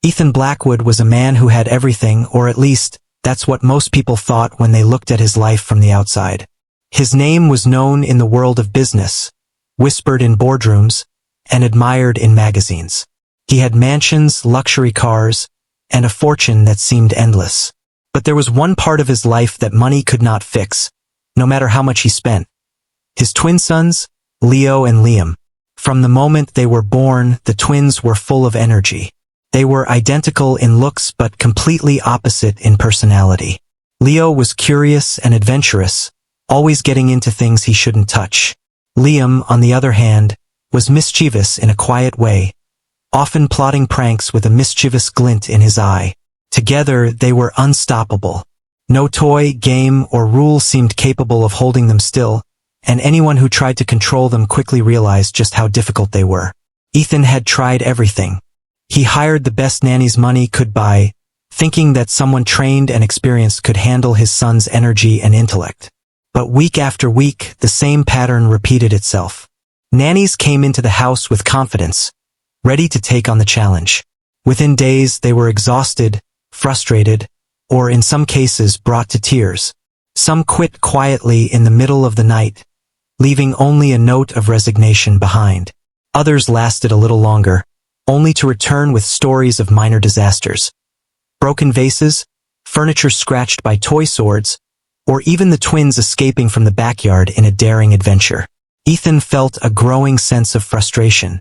Ethan Blackwood was a man who had everything, or at least, that's what most people thought when they looked at his life from the outside. His name was known in the world of business, whispered in boardrooms, and admired in magazines. He had mansions, luxury cars, and a fortune that seemed endless. But there was one part of his life that money could not fix, no matter how much he spent. His twin sons, Leo and Liam. From the moment they were born, the twins were full of energy. They were identical in looks but completely opposite in personality. Leo was curious and adventurous, always getting into things he shouldn't touch. Liam, on the other hand, was mischievous in a quiet way, often plotting pranks with a mischievous glint in his eye. Together, they were unstoppable. No toy, game, or rule seemed capable of holding them still, and anyone who tried to control them quickly realized just how difficult they were. Ethan had tried everything. He hired the best nannies money could buy, thinking that someone trained and experienced could handle his son's energy and intellect. But week after week, the same pattern repeated itself. Nannies came into the house with confidence, ready to take on the challenge. Within days, they were exhausted, frustrated, or in some cases brought to tears. Some quit quietly in the middle of the night, leaving only a note of resignation behind. Others lasted a little longer, only to return with stories of minor disasters. Broken vases, furniture scratched by toy swords, or even the twins escaping from the backyard in a daring adventure. Ethan felt a growing sense of frustration.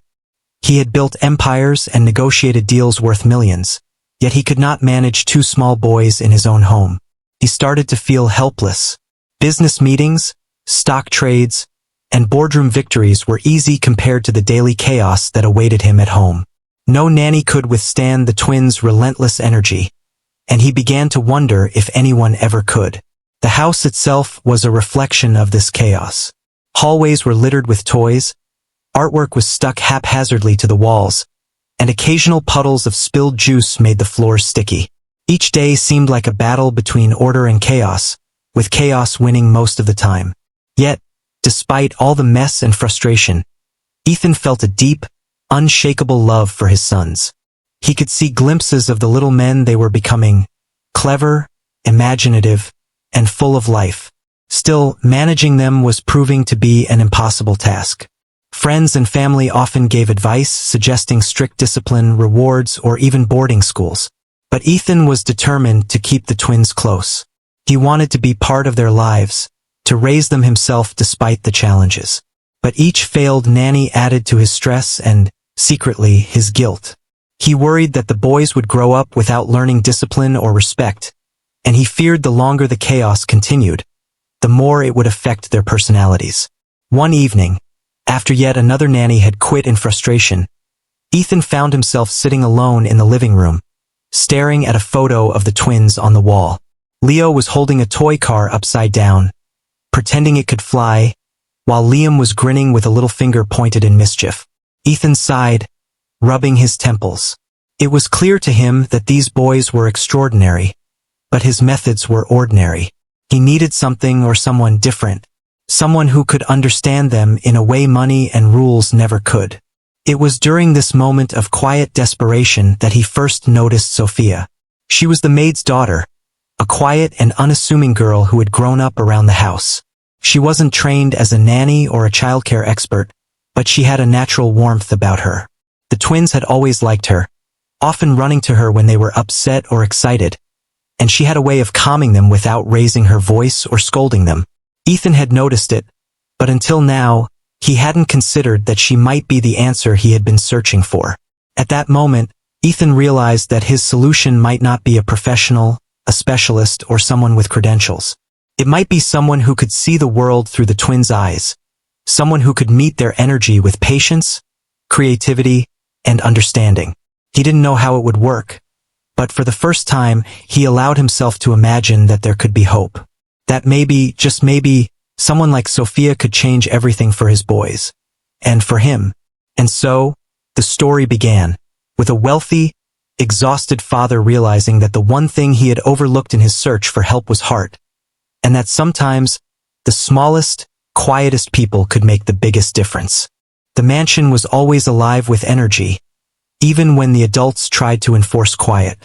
He had built empires and negotiated deals worth millions, yet he could not manage two small boys in his own home. He started to feel helpless. Business meetings, stock trades, and boardroom victories were easy compared to the daily chaos that awaited him at home. No nanny could withstand the twins' relentless energy, and he began to wonder if anyone ever could. The house itself was a reflection of this chaos. Hallways were littered with toys, artwork was stuck haphazardly to the walls, and occasional puddles of spilled juice made the floors sticky. Each day seemed like a battle between order and chaos, with chaos winning most of the time. Yet, despite all the mess and frustration, Ethan felt a deep, unshakable love for his sons. He could see glimpses of the little men they were becoming, clever, imaginative, and full of life. Still, managing them was proving to be an impossible task. Friends and family often gave advice, suggesting strict discipline, rewards, or even boarding schools. But Ethan was determined to keep the twins close. He wanted to be part of their lives, to raise them himself despite the challenges. But each failed nanny added to his stress and, secretly, his guilt. He worried that the boys would grow up without learning discipline or respect, and he feared the longer the chaos continued, the more it would affect their personalities. One evening, after yet another nanny had quit in frustration, Ethan found himself sitting alone in the living room, staring at a photo of the twins on the wall. Leo was holding a toy car upside down, pretending it could fly, while Liam was grinning with a little finger pointed in mischief. Ethan sighed, rubbing his temples. It was clear to him that these boys were extraordinary, but his methods were ordinary. He needed something or someone different, someone who could understand them in a way money and rules never could. It was during this moment of quiet desperation that he first noticed Sophia. She was the maid's daughter, a quiet and unassuming girl who had grown up around the house. She wasn't trained as a nanny or a childcare expert, but she had a natural warmth about her. The twins had always liked her, often running to her when they were upset or excited, and she had a way of calming them without raising her voice or scolding them. Ethan had noticed it, but until now, he hadn't considered that she might be the answer he had been searching for. At that moment, Ethan realized that his solution might not be a professional, a specialist, or someone with credentials. It might be someone who could see the world through the twins' eyes, someone who could meet their energy with patience, creativity, and understanding. He didn't know how it would work, but for the first time, he allowed himself to imagine that there could be hope. That maybe, just maybe, someone like Sophia could change everything for his boys. And for him. And so, the story began, with a wealthy, exhausted father realizing that the one thing he had overlooked in his search for help was heart, and that sometimes, the smallest, quietest people could make the biggest difference. The mansion was always alive with energy, even when the adults tried to enforce quiet.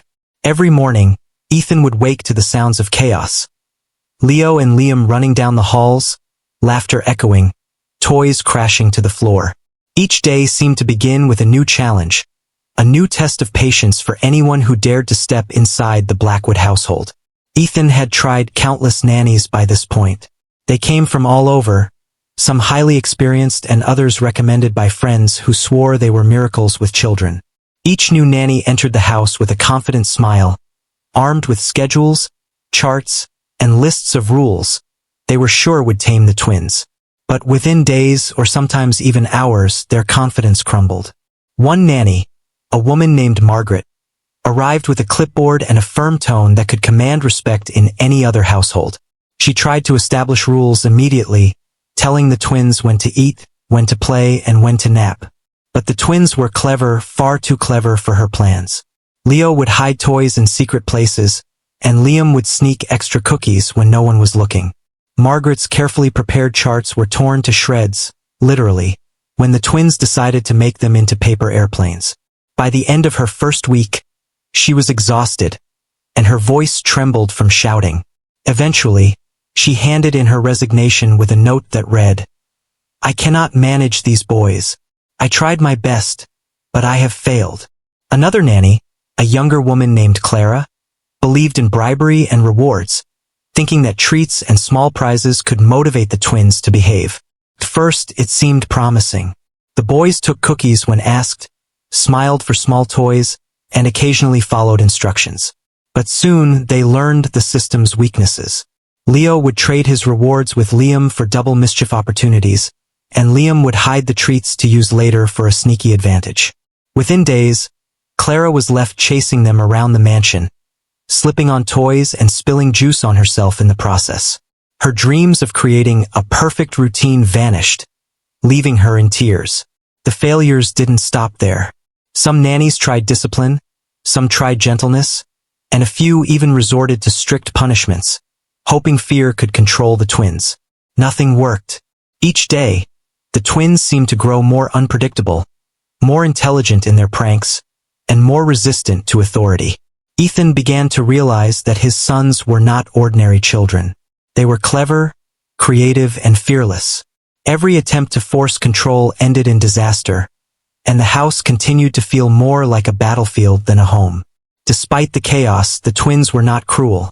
Every morning, Ethan would wake to the sounds of chaos. Leo and Liam running down the halls, laughter echoing, toys crashing to the floor. Each day seemed to begin with a new challenge, a new test of patience for anyone who dared to step inside the Blackwood household. Ethan had tried countless nannies by this point. They came from all over, some highly experienced and others recommended by friends who swore they were miracles with children. Each new nanny entered the house with a confident smile, armed with schedules, charts, and lists of rules they were sure would tame the twins. But within days or sometimes even hours, their confidence crumbled. One nanny, a woman named Margaret, arrived with a clipboard and a firm tone that could command respect in any other household. She tried to establish rules immediately, telling the twins when to eat, when to play, and when to nap. But the twins were clever, far too clever for her plans. Leo would hide toys in secret places, and Liam would sneak extra cookies when no one was looking. Margaret's carefully prepared charts were torn to shreds, literally, when the twins decided to make them into paper airplanes. By the end of her first week, she was exhausted, and her voice trembled from shouting. Eventually, she handed in her resignation with a note that read, "I cannot manage these boys. I tried my best, but I have failed." Another nanny, a younger woman named Clara, believed in bribery and rewards, thinking that treats and small prizes could motivate the twins to behave. At first, it seemed promising. The boys took cookies when asked, smiled for small toys, and occasionally followed instructions. But soon, they learned the system's weaknesses. Leo would trade his rewards with Liam for double mischief opportunities, and Liam would hide the treats to use later for a sneaky advantage. Within days, Clara was left chasing them around the mansion, slipping on toys and spilling juice on herself in the process. Her dreams of creating a perfect routine vanished, leaving her in tears. The failures didn't stop there. Some nannies tried discipline, some tried gentleness, and a few even resorted to strict punishments, hoping fear could control the twins. Nothing worked. Each day, the twins seemed to grow more unpredictable, more intelligent in their pranks, and more resistant to authority. Ethan began to realize that his sons were not ordinary children. They were clever, creative, and fearless. Every attempt to force control ended in disaster, and the house continued to feel more like a battlefield than a home. Despite the chaos, the twins were not cruel.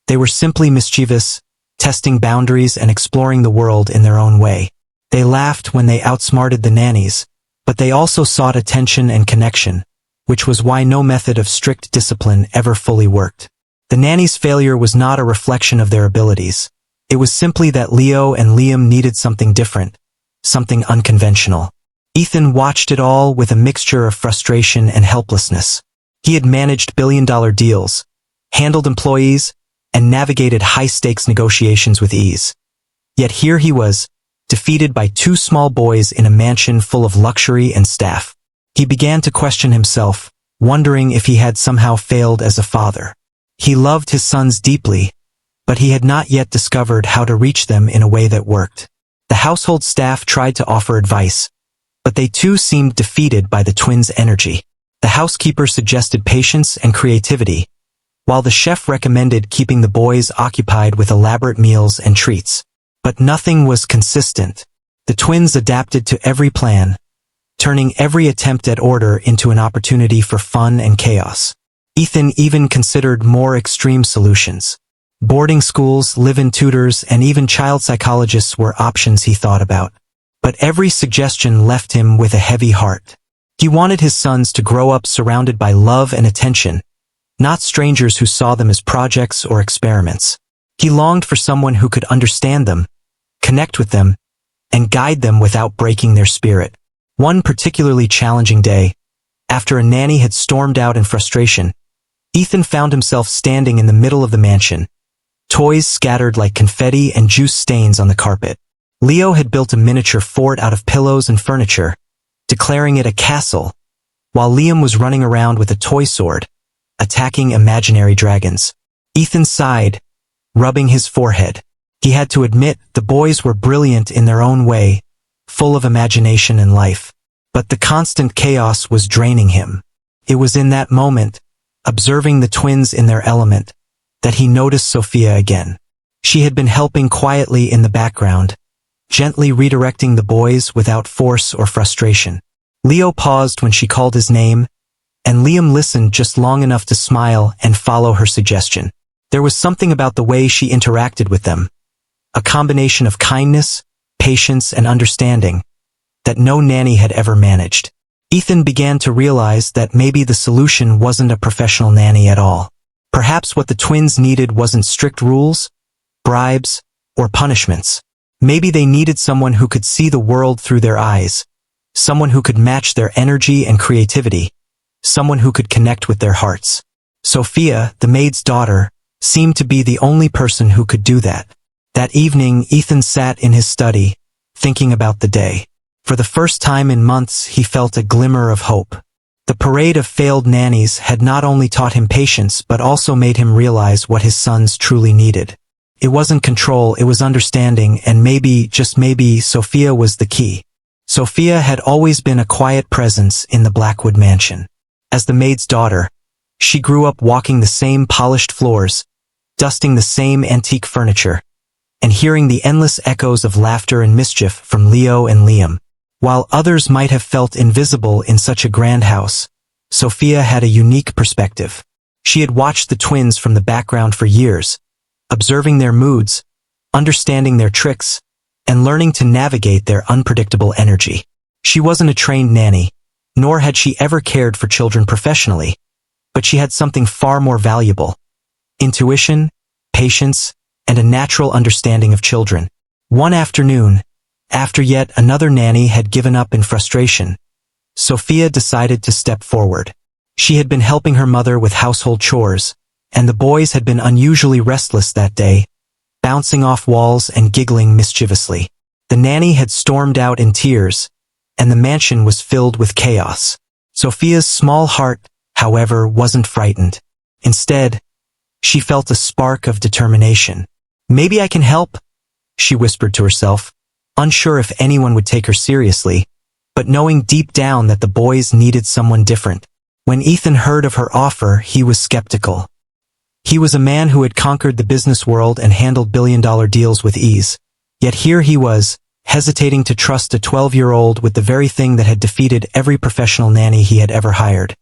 They were simply mischievous, testing boundaries and exploring the world in their own way. They laughed when they outsmarted the nannies, but they also sought attention and connection, which was why no method of strict discipline ever fully worked. The nannies' failure was not a reflection of their abilities. It was simply that Leo and Liam needed something different, something unconventional. Ethan watched it all with a mixture of frustration and helplessness. He had managed billion-dollar deals, handled employees, and navigated high-stakes negotiations with ease. Yet here he was, defeated by two small boys in a mansion full of luxury and staff. He began to question himself, wondering if he had somehow failed as a father. He loved his sons deeply, but he had not yet discovered how to reach them in a way that worked. The household staff tried to offer advice, but they too seemed defeated by the twins' energy. The housekeeper suggested patience and creativity, while the chef recommended keeping the boys occupied with elaborate meals and treats. But nothing was consistent. The twins adapted to every plan, turning every attempt at order into an opportunity for fun and chaos. Ethan even considered more extreme solutions. Boarding schools, live-in tutors, and even child psychologists were options he thought about. But every suggestion left him with a heavy heart. He wanted his sons to grow up surrounded by love and attention, not strangers who saw them as projects or experiments. He longed for someone who could understand them, connect with them, and guide them without breaking their spirit. One particularly challenging day, after a nanny had stormed out in frustration, Ethan found himself standing in the middle of the mansion, toys scattered like confetti and juice stains on the carpet. Leo had built a miniature fort out of pillows and furniture, declaring it a castle, while Liam was running around with a toy sword, attacking imaginary dragons. Ethan sighed, rubbing his forehead. He had to admit the boys were brilliant in their own way, full of imagination and life. but the constant chaos was draining him. It was in that moment, observing the twins in their element, that he noticed Sophia again. She had been helping quietly in the background, gently redirecting the boys without force or frustration. Leo paused when she called his name, and Liam listened just long enough to smile and follow her suggestion. There was something about the way she interacted with them, a combination of kindness, patience, and understanding, that no nanny had ever managed. Ethan began to realize that maybe the solution wasn't a professional nanny at all. Perhaps what the twins needed wasn't strict rules, bribes, or punishments. Maybe they needed someone who could see the world through their eyes, someone who could match their energy and creativity, someone who could connect with their hearts. Sophia, the maid's daughter, seemed to be the only person who could do that. That evening, Ethan sat in his study, thinking about the day. For the first time in months, he felt a glimmer of hope. The parade of failed nannies had not only taught him patience but also made him realize what his sons truly needed. It wasn't control, it was understanding, and maybe, just maybe, Sophia was the key. Sophia had always been a quiet presence in the Blackwood mansion. As the maid's daughter, she grew up walking the same polished floors, dusting the same antique furniture, and hearing the endless echoes of laughter and mischief from Leo and Liam. While others might have felt invisible in such a grand house, Sophia had a unique perspective. She had watched the twins from the background for years, observing their moods, understanding their tricks, and learning to navigate their unpredictable energy. She wasn't a trained nanny, nor had she ever cared for children professionally, but she had something far more valuable: intuition, patience, and a natural understanding of children. One afternoon, after yet another nanny had given up in frustration, Sophia decided to step forward. She had been helping her mother with household chores, and the boys had been unusually restless that day, bouncing off walls and giggling mischievously. The nanny had stormed out in tears, and the mansion was filled with chaos. Sophia's small heart, however, wasn't frightened. Instead, she felt a spark of determination. "Maybe I can help," she whispered to herself, unsure if anyone would take her seriously, but knowing deep down that the boys needed someone different. When Ethan heard of her offer, he was skeptical. He was a man who had conquered the business world and handled billion-dollar deals with ease. Yet here he was, hesitating to trust a 12-year-old with the very thing that had defeated every professional nanny he had ever hired: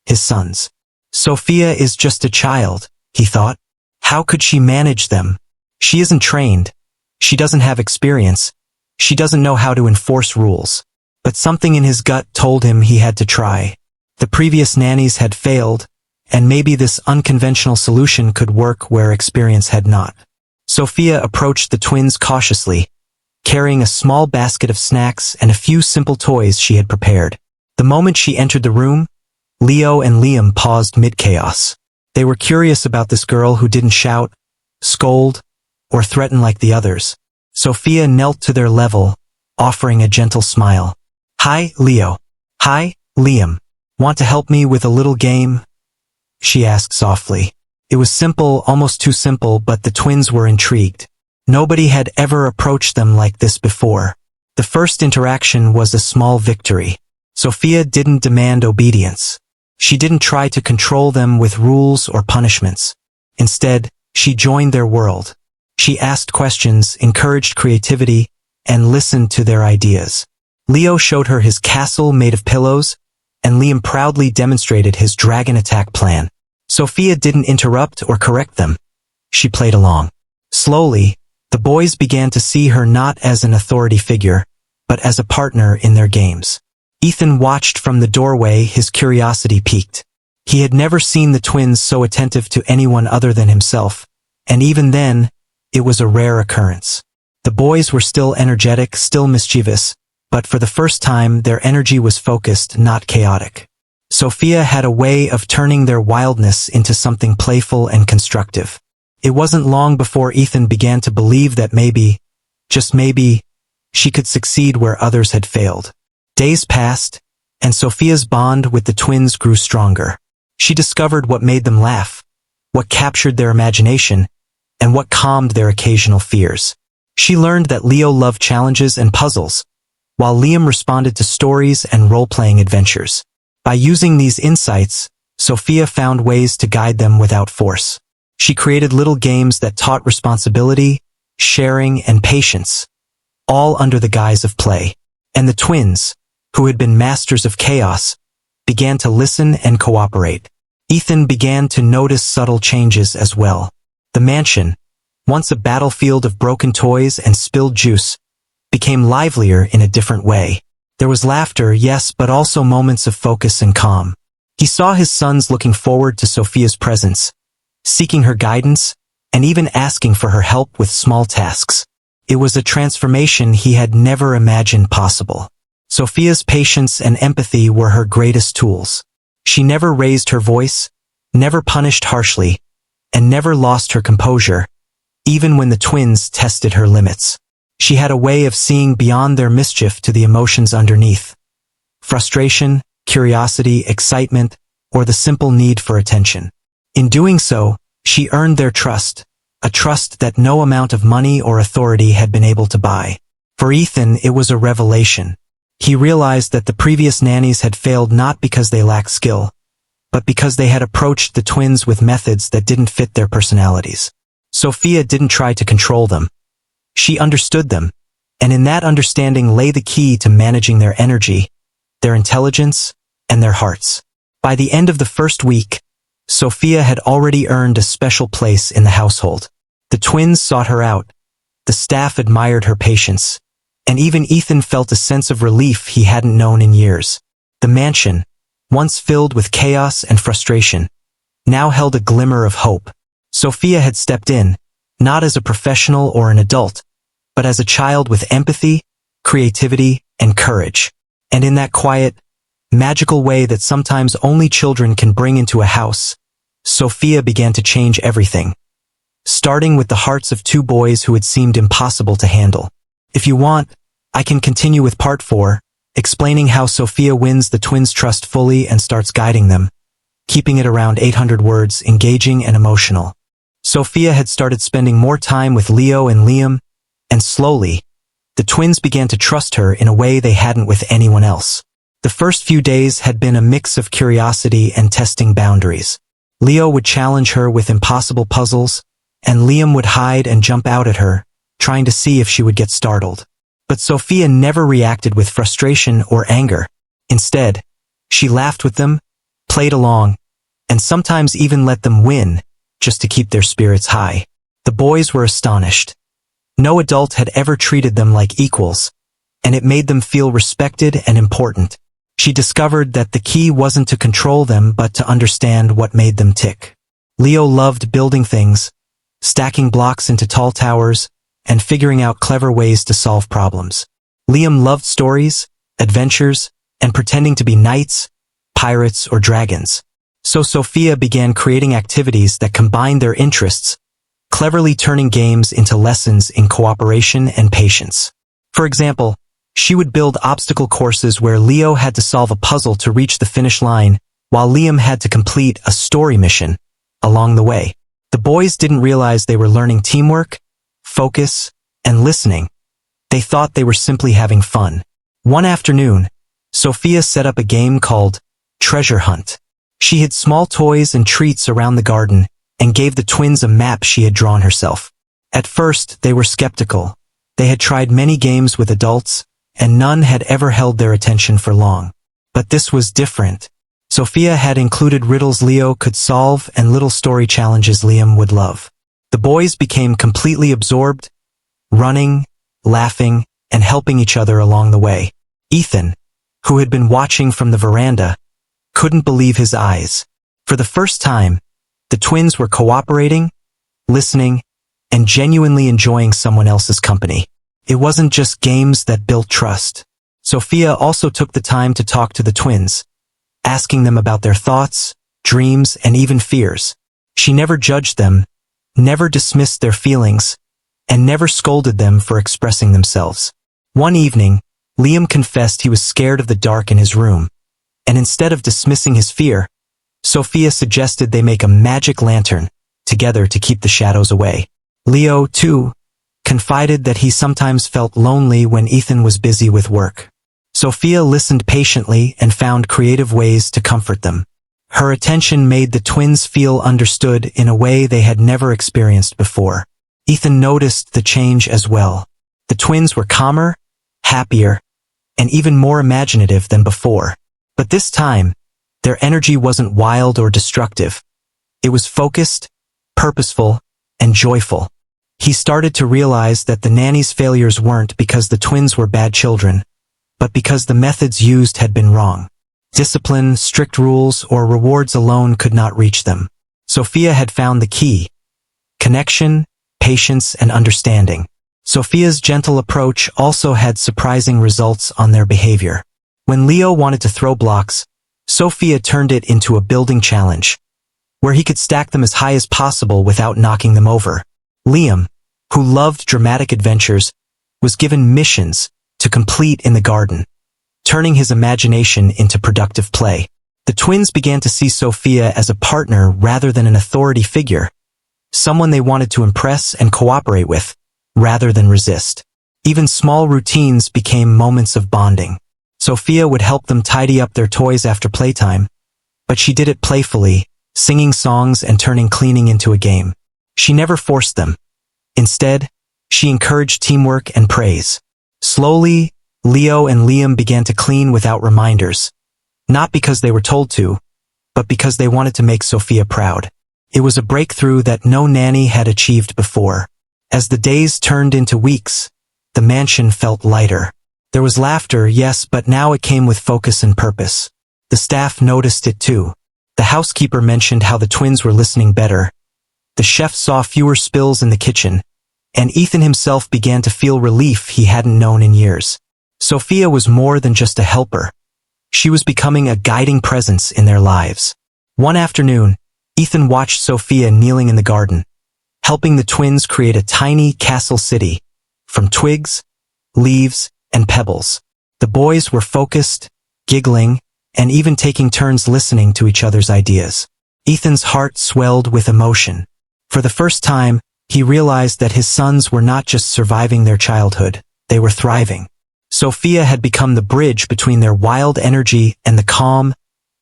his sons. Sophia is just a child, he thought. How could she manage them? She isn't trained. She doesn't have experience. She doesn't know how to enforce rules. But something in his gut told him he had to try. The previous nannies had failed, and maybe this unconventional solution could work where experience had not. Sophia approached the twins cautiously, carrying a small basket of snacks and a few simple toys she had prepared. The moment she entered the room, Leo and Liam paused mid-chaos. They were curious about this girl who didn't shout, scold, or threaten like the others. Sophia knelt to their level, offering a gentle smile. "Hi, Leo. Hi, Liam. Want to help me with a little game?" she asked softly. It was simple, almost too simple, but the twins were intrigued. Nobody had ever approached them like this before. The first interaction was a small victory. Sophia didn't demand obedience. She didn't try to control them with rules or punishments. Instead, she joined their world. She asked questions, encouraged creativity, and listened to their ideas. Leo showed her his castle made of pillows, and Liam proudly demonstrated his dragon attack plan. Sophia didn't interrupt or correct them. She played along. Slowly, the boys began to see her not as an authority figure, but as a partner in their games. Ethan watched from the doorway, his curiosity piqued. He had never seen the twins so attentive to anyone other than himself, and even then, it was a rare occurrence. The boys were still energetic, still mischievous, but for the first time their energy was focused, not chaotic. Sophia had a way of turning their wildness into something playful and constructive. It wasn't long before Ethan began to believe that maybe, just maybe, she could succeed where others had failed. Days passed, and Sophia's bond with the twins grew stronger. She discovered what made them laugh, what captured their imagination, and what calmed their occasional fears. She learned that Leo loved challenges and puzzles, while Liam responded to stories and role-playing adventures. By using these insights, Sophia found ways to guide them without force. She created little games that taught responsibility, sharing, and patience, all under the guise of play. And the twins, who had been masters of chaos, began to listen and cooperate. Ethan began to notice subtle changes as well. The mansion, once a battlefield of broken toys and spilled juice, became livelier in a different way. There was laughter, yes, but also moments of focus and calm. He saw his sons looking forward to Sophia's presence, seeking her guidance, and even asking for her help with small tasks. It was a transformation he had never imagined possible. Sophia's patience and empathy were her greatest tools. She never raised her voice, never punished harshly, and never lost her composure, even when the twins tested her limits. She had a way of seeing beyond their mischief to the emotions underneath. Frustration, curiosity, excitement, or the simple need for attention. In doing so, she earned their trust, a trust that no amount of money or authority had been able to buy. For Ethan, it was a revelation. He realized that the previous nannies had failed not because they lacked skill, but because they had approached the twins with methods that didn't fit their personalities. Sophia didn't try to control them. She understood them, and in that understanding lay the key to managing their energy, their intelligence, and their hearts. By the end of the first week, Sophia had already earned a special place in the household. The twins sought her out, the staff admired her patience, and even Ethan felt a sense of relief he hadn't known in years. The mansion, once filled with chaos and frustration, now held a glimmer of hope. Sophia had stepped in, not as a professional or an adult, but as a child with empathy, creativity, and courage. And in that quiet, magical way that sometimes only children can bring into a house, Sophia began to change everything. Starting with the hearts of two boys who had seemed impossible to handle. If you want, I can continue with part 4, explaining how Sophia wins the twins' trust fully and starts guiding them, keeping it around 800 words, engaging and emotional. Sophia had started spending more time with Leo and Liam, and slowly, the twins began to trust her in a way they hadn't with anyone else. The first few days had been a mix of curiosity and testing boundaries. Leo would challenge her with impossible puzzles, and Liam would hide and jump out at her, trying to see if she would get startled. But Sophia never reacted with frustration or anger. Instead, she laughed with them, played along, and sometimes even let them win, just to keep their spirits high. The boys were astonished. No adult had ever treated them like equals, and it made them feel respected and important. She discovered that the key wasn't to control them but to understand what made them tick. Leo loved building things, stacking blocks into tall towers, and figuring out clever ways to solve problems. Liam loved stories, adventures, and pretending to be knights, pirates, or dragons. So Sophia began creating activities that combined their interests, cleverly turning games into lessons in cooperation and patience. For example, she would build obstacle courses where Leo had to solve a puzzle to reach the finish line, while Liam had to complete a story mission along the way. The boys didn't realize they were learning teamwork, focus, and listening. They thought they were simply having fun. One afternoon, Sophia set up a game called Treasure Hunt. She hid small toys and treats around the garden and gave the twins a map she had drawn herself. At first, they were skeptical. They had tried many games with adults, and none had ever held their attention for long. But this was different. Sophia had included riddles Leo could solve and little story challenges Liam would love. The boys became completely absorbed, running, laughing, and helping each other along the way. Ethan, who had been watching from the veranda, couldn't believe his eyes. For the first time, the twins were cooperating, listening, and genuinely enjoying someone else's company. It wasn't just games that built trust. Sophia also took the time to talk to the twins, asking them about their thoughts, dreams, and even fears. She never judged them, never dismissed their feelings, and never scolded them for expressing themselves. One evening, Liam confessed he was scared of the dark in his room, and instead of dismissing his fear, Sophia suggested they make a magic lantern together to keep the shadows away. Leo, too, confided that he sometimes felt lonely when Ethan was busy with work. Sophia listened patiently and found creative ways to comfort them. Her attention made the twins feel understood in a way they had never experienced before. Ethan noticed the change as well. The twins were calmer, happier, and even more imaginative than before. But this time, their energy wasn't wild or destructive. It was focused, purposeful, and joyful. He started to realize that the nanny's failures weren't because the twins were bad children, but because the methods used had been wrong. Discipline, strict rules, or rewards alone could not reach them. Sophia had found the key: connection, patience, and understanding. Sophia's gentle approach also had surprising results on their behavior. When Leo wanted to throw blocks, Sophia turned it into a building challenge, where he could stack them as high as possible without knocking them over. Liam, who loved dramatic adventures, was given missions to complete in the garden, turning his imagination into productive play. The twins began to see Sophia as a partner rather than an authority figure, someone they wanted to impress and cooperate with, rather than resist. Even small routines became moments of bonding. Sophia would help them tidy up their toys after playtime, but she did it playfully, singing songs and turning cleaning into a game. She never forced them. Instead, she encouraged teamwork and praise. Slowly, Leo and Liam began to clean without reminders, not because they were told to, but because they wanted to make Sophia proud. It was a breakthrough that no nanny had achieved before. As the days turned into weeks, the mansion felt lighter. There was laughter, yes, but now it came with focus and purpose. The staff noticed it too. The housekeeper mentioned how the twins were listening better. The chef saw fewer spills in the kitchen, and Ethan himself began to feel relief he hadn't known in years. Sophia was more than just a helper. She was becoming a guiding presence in their lives. One afternoon, Ethan watched Sophia kneeling in the garden, helping the twins create a tiny castle city from twigs, leaves, and pebbles. The boys were focused, giggling, and even taking turns listening to each other's ideas. Ethan's heart swelled with emotion. For the first time, he realized that his sons were not just surviving their childhood, they were thriving. Sophia had become the bridge between their wild energy and the calm,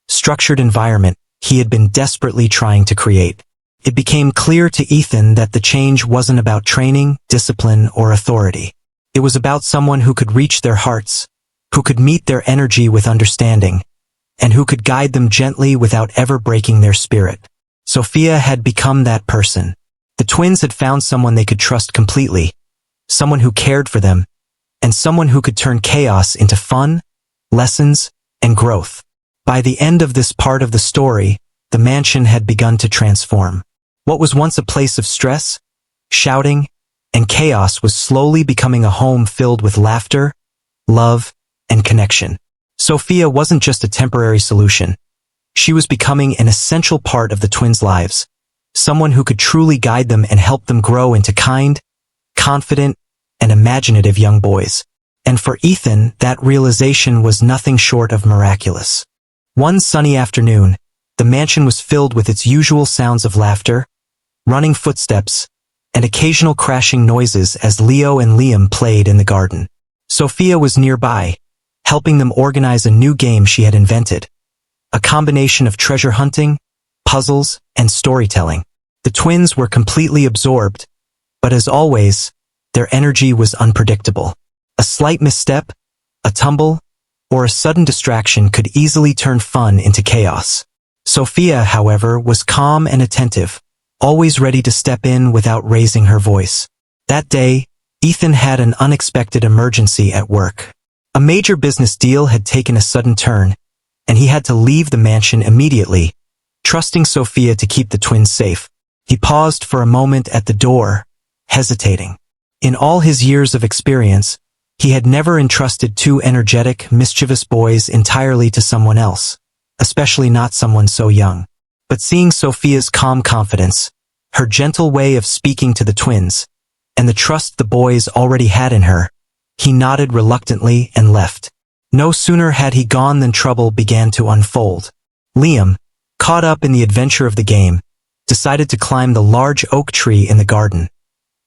structured environment he had been desperately trying to create. It became clear to Ethan that the change wasn't about training, discipline, or authority. It was about someone who could reach their hearts, who could meet their energy with understanding, and who could guide them gently without ever breaking their spirit. Sophia had become that person. The twins had found someone they could trust completely, someone who cared for them, and someone who could turn chaos into fun, lessons, and growth. By the end of this part of the story, the mansion had begun to transform. What was once a place of stress, shouting, and chaos was slowly becoming a home filled with laughter, love, and connection. Sophia wasn't just a temporary solution. She was becoming an essential part of the twins' lives, someone who could truly guide them and help them grow into kind, confident, and imaginative young boys. And for Ethan, that realization was nothing short of miraculous. One sunny afternoon, the mansion was filled with its usual sounds of laughter, running footsteps, and occasional crashing noises as Leo and Liam played in the garden. Sophia was nearby, helping them organize a new game she had invented, a combination of treasure hunting, puzzles, and storytelling. The twins were completely absorbed, but as always, their energy was unpredictable. A slight misstep, a tumble, or a sudden distraction could easily turn fun into chaos. Sophia, however, was calm and attentive, always ready to step in without raising her voice. That day, Ethan had an unexpected emergency at work. A major business deal had taken a sudden turn, and he had to leave the mansion immediately, trusting Sophia to keep the twins safe. He paused for a moment at the door, hesitating. In all his years of experience, he had never entrusted two energetic, mischievous boys entirely to someone else, especially not someone so young. But seeing Sophia's calm confidence, her gentle way of speaking to the twins, and the trust the boys already had in her, he nodded reluctantly and left. No sooner had he gone than trouble began to unfold. Liam, caught up in the adventure of the game, decided to climb the large oak tree in the garden,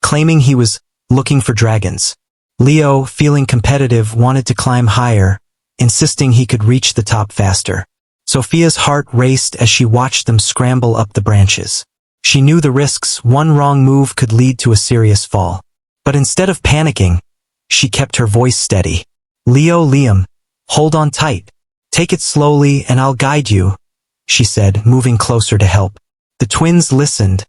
claiming he was looking for dragons. Leo, feeling competitive, wanted to climb higher, insisting he could reach the top faster. Sophia's heart raced as she watched them scramble up the branches. She knew the risks. One wrong move could lead to a serious fall. But instead of panicking, she kept her voice steady. Liam, hold on tight. Take it slowly and I'll guide you, she said, moving closer to help. The twins listened,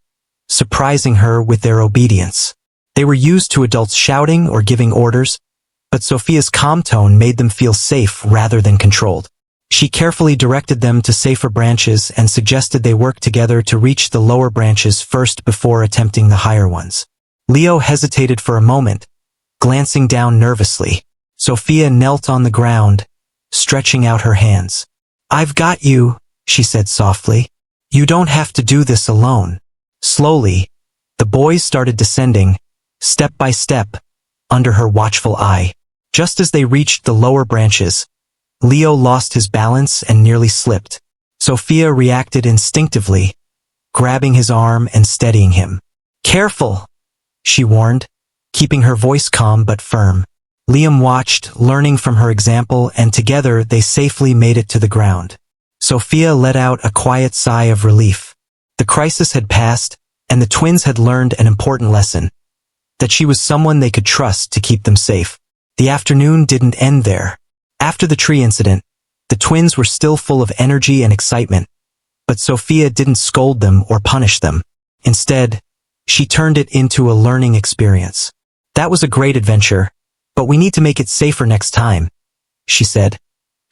surprising her with their obedience. They were used to adults shouting or giving orders, but Sophia's calm tone made them feel safe rather than controlled. She carefully directed them to safer branches and suggested they work together to reach the lower branches first before attempting the higher ones. Leo hesitated for a moment, glancing down nervously. Sophia knelt on the ground, stretching out her hands. I've got you, she said softly. You don't have to do this alone. Slowly, the boys started descending, step by step, under her watchful eye. Just as they reached the lower branches, Leo lost his balance and nearly slipped. Sophia reacted instinctively, grabbing his arm and steadying him. Careful, she warned, keeping her voice calm but firm. Liam watched, learning from her example, and together they safely made it to the ground. Sophia let out a quiet sigh of relief. The crisis had passed, and the twins had learned an important lesson, that she was someone they could trust to keep them safe. The afternoon didn't end there. After the tree incident, the twins were still full of energy and excitement, but Sophia didn't scold them or punish them. Instead, she turned it into a learning experience. That was a great adventure, but we need to make it safer next time, she said,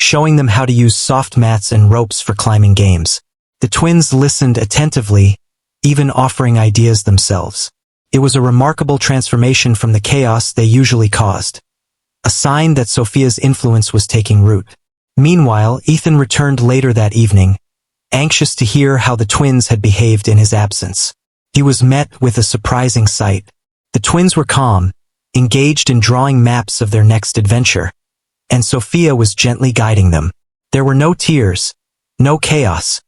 showing them how to use soft mats and ropes for climbing games. The twins listened attentively, even offering ideas themselves. It was a remarkable transformation from the chaos they usually caused, a sign that Sophia's influence was taking root. Meanwhile, Ethan returned later that evening, anxious to hear how the twins had behaved in his absence. He was met with a surprising sight. The twins were calm, engaged in drawing maps of their next adventure, and Sophia was gently guiding them. There were no tears, no chaos,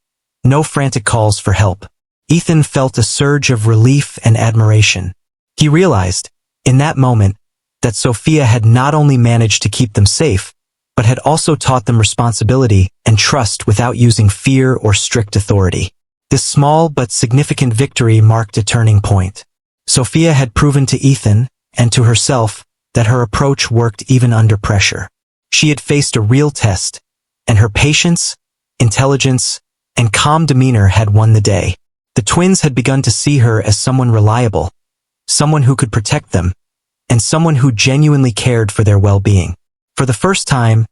no frantic calls for help. Ethan felt a surge of relief and admiration. He realized, in that moment, that Sophia had not only managed to keep them safe, but had also taught them responsibility and trust without using fear or strict authority. This small but significant victory marked a turning point. Sophia had proven to Ethan, and to herself, that her approach worked even under pressure. She had faced a real test, and her patience, intelligence, and calm demeanor had won the day. The twins had begun to see her as someone reliable, someone who could protect them, and someone who genuinely cared for their well-being. For the first time,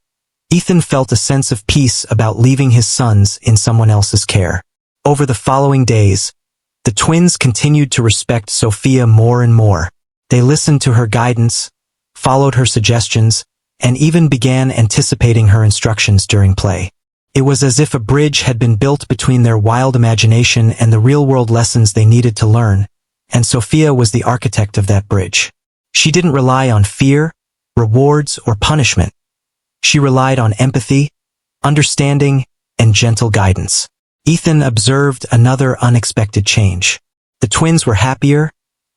Ethan felt a sense of peace about leaving his sons in someone else's care. Over the following days, the twins continued to respect Sophia more and more. They listened to her guidance, followed her suggestions, and even began anticipating her instructions during play. It was as if a bridge had been built between their wild imagination and the real-world lessons they needed to learn, and Sophia was the architect of that bridge. She didn't rely on fear, rewards, or punishment. She relied on empathy, understanding, and gentle guidance. Ethan observed another unexpected change. The twins were happier,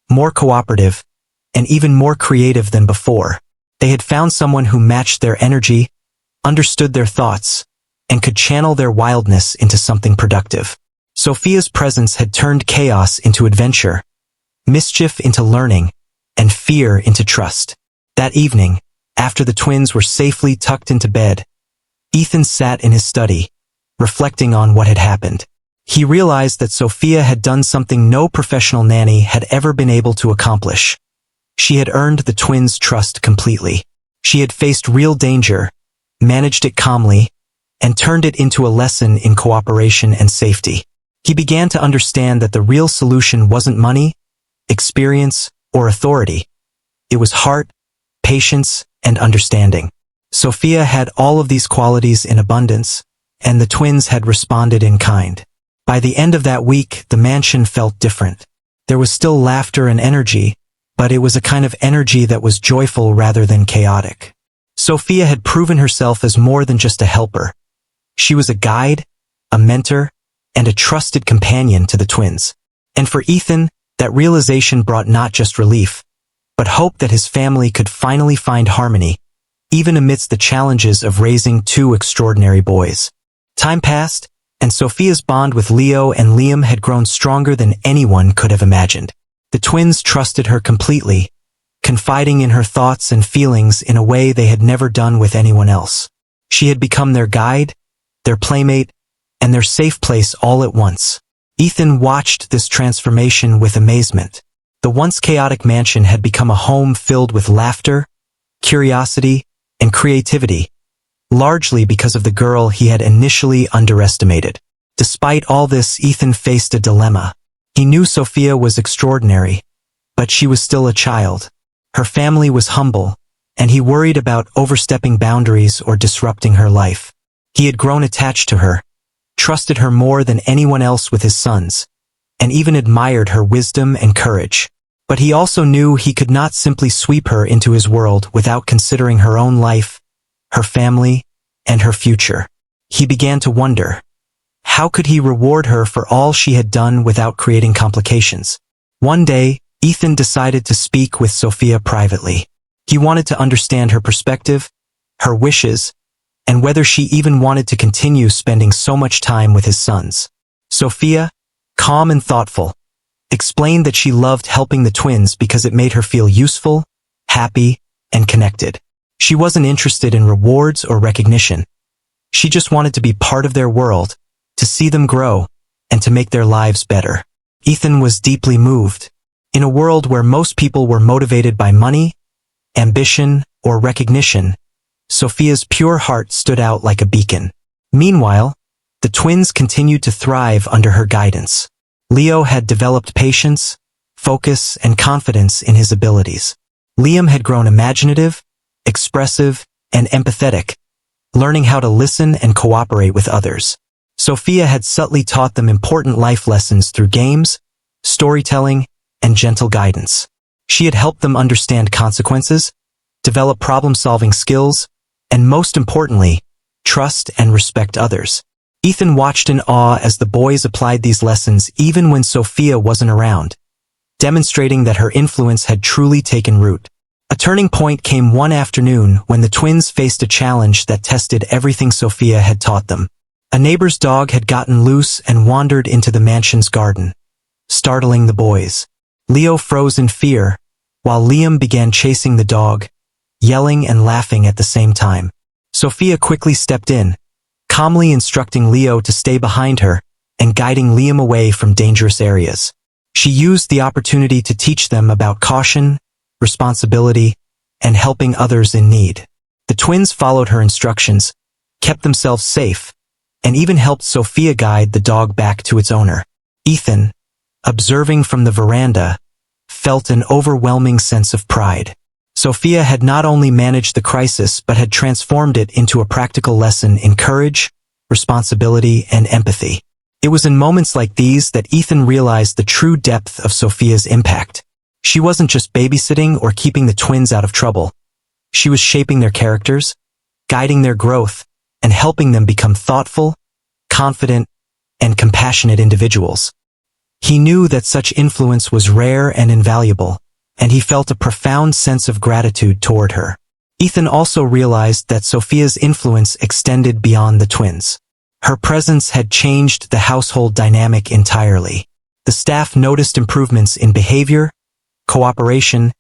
more cooperative, and even more creative than before. They had found someone who matched their energy, understood their thoughts, and could channel their wildness into something productive. Sophia's presence had turned chaos into adventure, mischief into learning, and fear into trust. That evening, after the twins were safely tucked into bed, Ethan sat in his study, reflecting on what had happened. He realized that Sophia had done something no professional nanny had ever been able to accomplish. She had earned the twins' trust completely. She had faced real danger, managed it calmly, and turned it into a lesson in cooperation and safety. He began to understand that the real solution wasn't money, experience, or authority. It was heart, patience, and understanding. Sophia had all of these qualities in abundance, and the twins had responded in kind. By the end of that week, the mansion felt different. There was still laughter and energy, but it was a kind of energy that was joyful rather than chaotic. Sophia had proven herself as more than just a helper. She was a guide, a mentor, and a trusted companion to the twins. And for Ethan, that realization brought not just relief, but hoped that his family could finally find harmony, even amidst the challenges of raising two extraordinary boys. Time passed, and Sophia's bond with Leo and Liam had grown stronger than anyone could have imagined. The twins trusted her completely, confiding in her thoughts and feelings in a way they had never done with anyone else. She had become their guide, their playmate, and their safe place all at once. Ethan watched this transformation with amazement. The once chaotic mansion had become a home filled with laughter, curiosity, and creativity, largely because of the girl he had initially underestimated. Despite all this, Ethan faced a dilemma. He knew Sophia was extraordinary, but she was still a child. Her family was humble, and he worried about overstepping boundaries or disrupting her life. He had grown attached to her, trusted her more than anyone else with his sons, and even admired her wisdom and courage. But he also knew he could not simply sweep her into his world without considering her own life, her family, and her future. He began to wonder, how could he reward her for all she had done without creating complications? One day, Ethan decided to speak with Sophia privately. He wanted to understand her perspective, her wishes, and whether she even wanted to continue spending so much time with his sons. Sophia, calm and thoughtful, explained that she loved helping the twins because it made her feel useful, happy, and connected. She wasn't interested in rewards or recognition. She just wanted to be part of their world, to see them grow, and to make their lives better. Ethan was deeply moved. In a world where most people were motivated by money, ambition, or recognition, Sophia's pure heart stood out like a beacon. Meanwhile, the twins continued to thrive under her guidance. Leo had developed patience, focus, and confidence in his abilities. Liam had grown imaginative, expressive, and empathetic, learning how to listen and cooperate with others. Sophia had subtly taught them important life lessons through games, storytelling, and gentle guidance. She had helped them understand consequences, develop problem-solving skills, and most importantly, trust and respect others. Ethan watched in awe as the boys applied these lessons even when Sophia wasn't around, demonstrating that her influence had truly taken root. A turning point came one afternoon when the twins faced a challenge that tested everything Sophia had taught them. A neighbor's dog had gotten loose and wandered into the mansion's garden, startling the boys. Leo froze in fear, while Liam began chasing the dog, yelling and laughing at the same time. Sophia quickly stepped in, calmly instructing Leo to stay behind her and guiding Liam away from dangerous areas. She used the opportunity to teach them about caution, responsibility, and helping others in need. The twins followed her instructions, kept themselves safe, and even helped Sophia guide the dog back to its owner. Ethan, observing from the veranda, felt an overwhelming sense of pride. Sophia had not only managed the crisis but had transformed it into a practical lesson in courage, responsibility, and empathy. It was in moments like these that Ethan realized the true depth of Sophia's impact. She wasn't just babysitting or keeping the twins out of trouble. She was shaping their characters, guiding their growth, and helping them become thoughtful, confident, and compassionate individuals. He knew that such influence was rare and invaluable, and he felt a profound sense of gratitude toward her. Ethan also realized that Sophia's influence extended beyond the twins. Her presence had changed the household dynamic entirely. The staff noticed improvements in behavior, cooperation,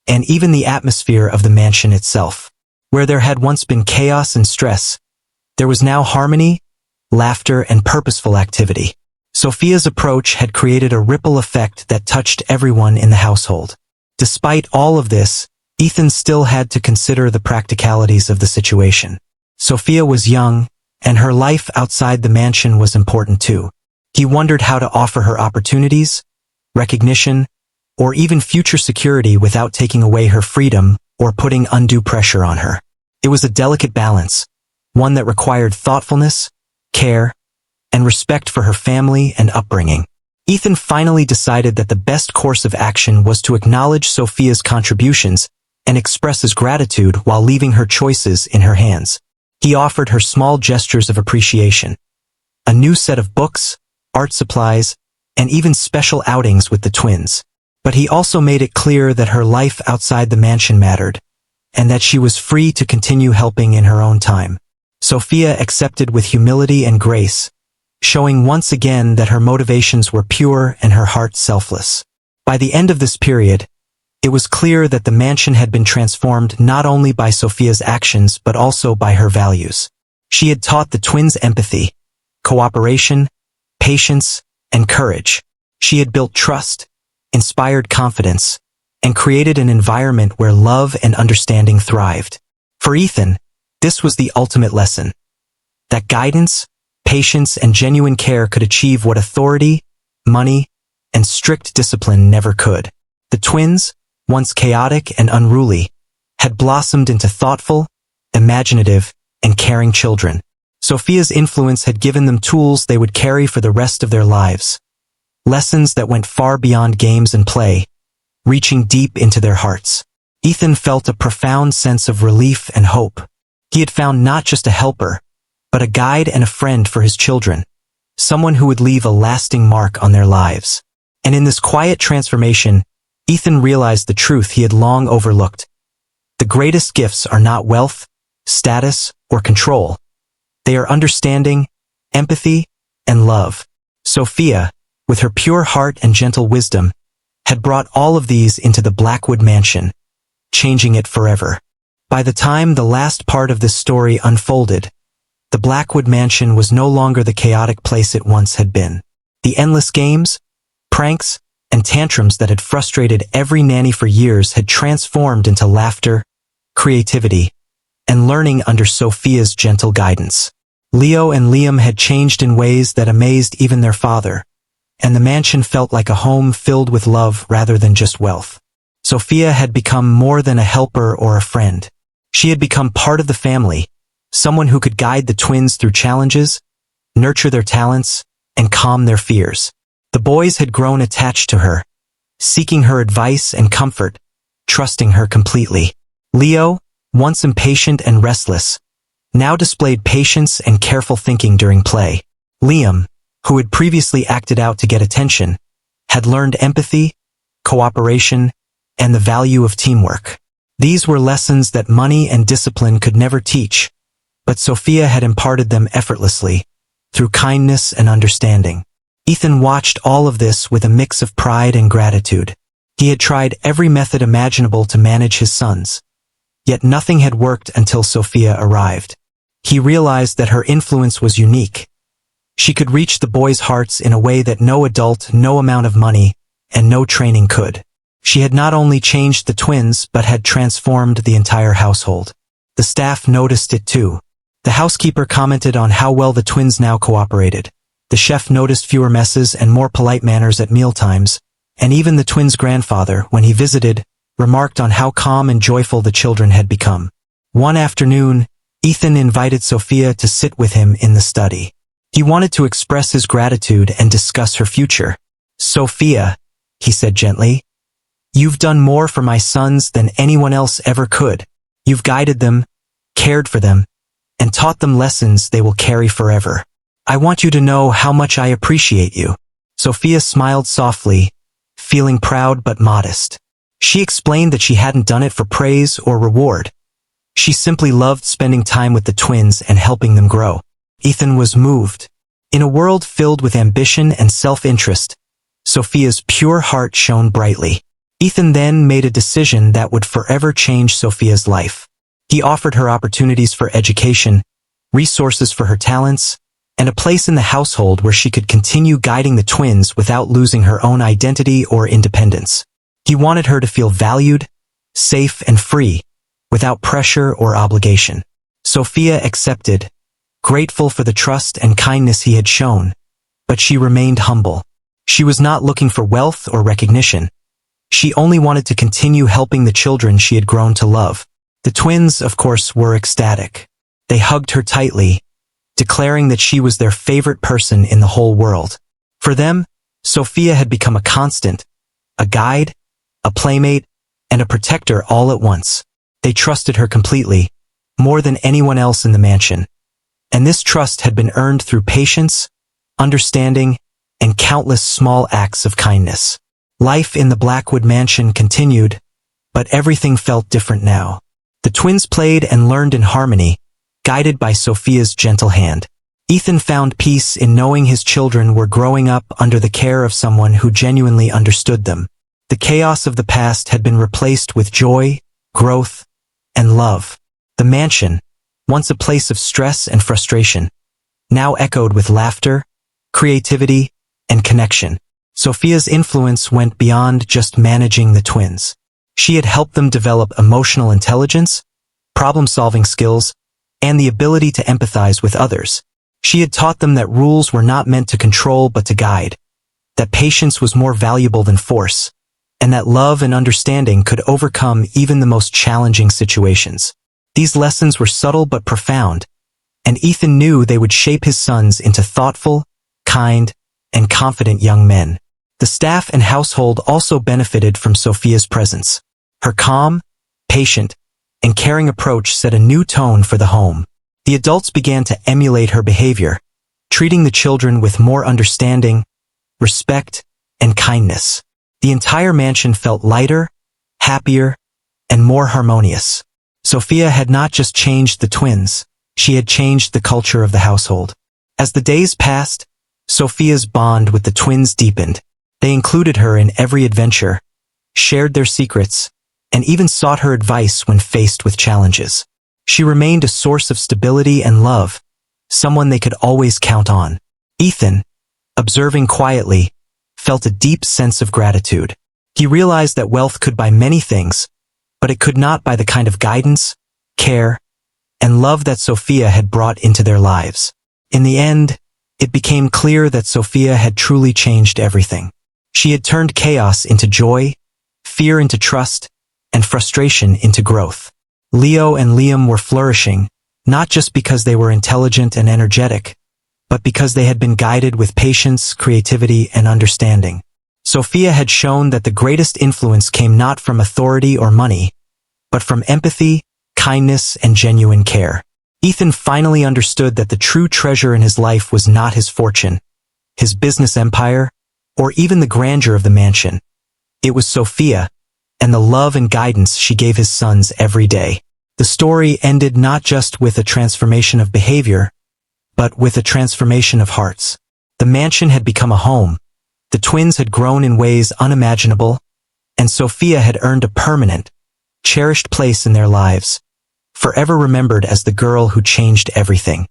and even the atmosphere of the mansion itself. Where there had once been chaos and stress, there was now harmony, laughter, and purposeful activity. Sophia's approach had created a ripple effect that touched everyone in the household. Despite all of this, Ethan still had to consider the practicalities of the situation. Sophia was young, and her life outside the mansion was important too. He wondered how to offer her opportunities, recognition, or even future security without taking away her freedom or putting undue pressure on her. It was a delicate balance, one that required thoughtfulness, care, and respect for her family and upbringing. Ethan finally decided that the best course of action was to acknowledge Sophia's contributions and express his gratitude while leaving her choices in her hands. He offered her small gestures of appreciation, a new set of books, art supplies, and even special outings with the twins. But he also made it clear that her life outside the mansion mattered, and that she was free to continue helping in her own time. Sophia accepted with humility and grace, showing once again that her motivations were pure and her heart selfless. By the end of this period, it was clear that the mansion had been transformed not only by Sophia's actions but also by her values. She had taught the twins empathy, cooperation, patience, and courage. She had built trust, inspired confidence, and created an environment where love and understanding thrived. For Ethan, this was the ultimate lesson. That guidance, patience, and genuine care could achieve what authority, money, and strict discipline never could. The twins, once chaotic and unruly, had blossomed into thoughtful, imaginative, and caring children. Sophia's influence had given them tools they would carry for the rest of their lives. Lessons that went far beyond games and play, reaching deep into their hearts. Ethan felt a profound sense of relief and hope. He had found not just a helper, but a guide and a friend for his children, someone who would leave a lasting mark on their lives. And in this quiet transformation, Ethan realized the truth he had long overlooked. The greatest gifts are not wealth, status, or control. They are understanding, empathy, and love. Sophia, with her pure heart and gentle wisdom, had brought all of these into the Blackwood mansion, changing it forever. By the time the last part of this story unfolded, the Blackwood mansion was no longer the chaotic place it once had been. The endless games, pranks, and tantrums that had frustrated every nanny for years had transformed into laughter, creativity, and learning under Sophia's gentle guidance. Leo and Liam had changed in ways that amazed even their father, and the mansion felt like a home filled with love rather than just wealth. Sophia had become more than a helper or a friend. She had become part of the family, someone who could guide the twins through challenges, nurture their talents, and calm their fears. The boys had grown attached to her, seeking her advice and comfort, trusting her completely. Leo, once impatient and restless, now displayed patience and careful thinking during play. Liam, who had previously acted out to get attention, had learned empathy, cooperation, and the value of teamwork. These were lessons that money and discipline could never teach, but Sophia had imparted them effortlessly, through kindness and understanding. Ethan watched all of this with a mix of pride and gratitude. He had tried every method imaginable to manage his sons, yet nothing had worked until Sophia arrived. He realized that her influence was unique. She could reach the boys' hearts in a way that no adult, no amount of money, and no training could. She had not only changed the twins but had transformed the entire household. The staff noticed it too. The housekeeper commented on how well the twins now cooperated. The chef noticed fewer messes and more polite manners at mealtimes, and even the twins' grandfather, when he visited, remarked on how calm and joyful the children had become. One afternoon, Ethan invited Sophia to sit with him in the study. He wanted to express his gratitude and discuss her future. "Sophia," he said gently, "you've done more for my sons than anyone else ever could. You've guided them, cared for them, and taught them lessons they will carry forever. I want you to know how much I appreciate you." Sophia smiled softly, feeling proud but modest. She explained that she hadn't done it for praise or reward. She simply loved spending time with the twins and helping them grow. Ethan was moved. In a world filled with ambition and self-interest, Sophia's pure heart shone brightly. Ethan then made a decision that would forever change Sophia's life. He offered her opportunities for education, resources for her talents, and a place in the household where she could continue guiding the twins without losing her own identity or independence. He wanted her to feel valued, safe, and free, without pressure or obligation. Sophia accepted, grateful for the trust and kindness he had shown, but she remained humble. She was not looking for wealth or recognition. She only wanted to continue helping the children she had grown to love. The twins, of course, were ecstatic. They hugged her tightly, declaring that she was their favorite person in the whole world. For them, Sophia had become a constant, a guide, a playmate, and a protector all at once. They trusted her completely, more than anyone else in the mansion. And this trust had been earned through patience, understanding, and countless small acts of kindness. Life in the Blackwood mansion continued, but everything felt different now. The twins played and learned in harmony, guided by Sophia's gentle hand. Ethan found peace in knowing his children were growing up under the care of someone who genuinely understood them. The chaos of the past had been replaced with joy, growth, and love. The mansion, once a place of stress and frustration, now echoed with laughter, creativity, and connection. Sophia's influence went beyond just managing the twins. She had helped them develop emotional intelligence, problem-solving skills, and the ability to empathize with others. She had taught them that rules were not meant to control but to guide, that patience was more valuable than force, and that love and understanding could overcome even the most challenging situations. These lessons were subtle but profound, and Ethan knew they would shape his sons into thoughtful, kind, and confident young men. The staff and household also benefited from Sophia's presence. Her calm, patient, and caring approach set a new tone for the home. The adults began to emulate her behavior, treating the children with more understanding, respect, and kindness. The entire mansion felt lighter, happier, and more harmonious. Sophia had not just changed the twins, she had changed the culture of the household. As the days passed, Sophia's bond with the twins deepened. They included her in every adventure, shared their secrets, and even sought her advice when faced with challenges. She remained a source of stability and love, someone they could always count on. Ethan, observing quietly, felt a deep sense of gratitude. He realized that wealth could buy many things, but it could not buy the kind of guidance, care, and love that Sophia had brought into their lives. In the end, it became clear that Sophia had truly changed everything. She had turned chaos into joy, fear into trust, and frustration into growth. Leo and Liam were flourishing, not just because they were intelligent and energetic, but because they had been guided with patience, creativity, and understanding. Sophia had shown that the greatest influence came not from authority or money, but from empathy, kindness, and genuine care. Ethan finally understood that the true treasure in his life was not his fortune, his business empire, or even the grandeur of the mansion. It was Sophia, and the love and guidance she gave his sons every day. The story ended not just with a transformation of behavior, but with a transformation of hearts. The mansion had become a home, the twins had grown in ways unimaginable, and Sophia had earned a permanent, cherished place in their lives, forever remembered as the girl who changed everything.